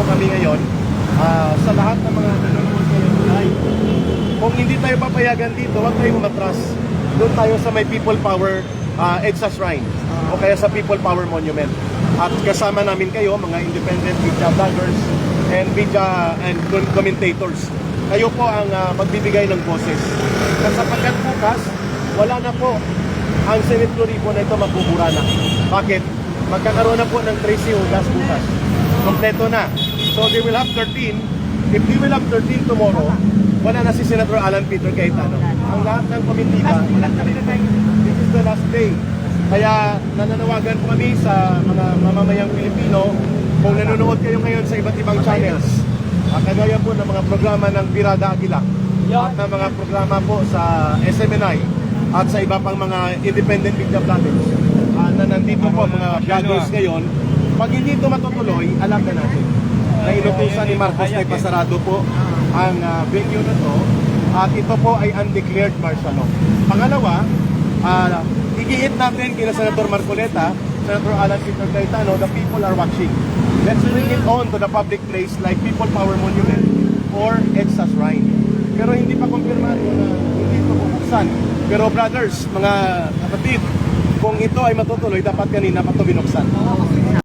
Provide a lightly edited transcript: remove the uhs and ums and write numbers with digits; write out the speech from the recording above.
kami ngayon sa lahat ng mga nanonood ngayon live. Kung hindi tayo papayagan dito, huwag tayong umatras. Doon tayo sa may People Power EDSA Shrine o kaya sa People Power Monument. At kasama namin kayo, mga independent media bloggers and media and commentators. Kayo po ang magbibigay ng boses. At sapagkat bukas, wala na po ang Senate Floripo na ito mabubura na. Bakit? Magkakaroon na po ng Tracy Ugas bukas. Kompleto na. So they will have 13. If they will have 13 tomorrow, wala na si Senator Alan Peter Cayetano. Ang lahat ng komitiva, this is the last day. Kaya nananawagan po kami sa mga mamamayang Pilipino, kung nanonood kayo ngayon sa iba't ibang channels, kagaya po ng mga programa ng Birada Aguila at ng mga programa po sa SMNI at sa iba pang mga independent media bloggers na nandito po mga vloggers ngayon, pag hindi ito matutuloy, alam na natin na inutusan ni Marcos na ipasarado po ang venue na to at ito po ay undeclared martial law. Pangalawa, igiit natin kina Senator Marcoleta, Senator Alan Peter Cayetano, the people are watching. Let's bring it on to the public place like People Power Monument or EDSA Shrine. Pero hindi pa kumpirmado na hindi ito bubuksan. Pero brothers, mga kapatid, kung ito ay matutuloy, dapat kanina pa ito binuksan.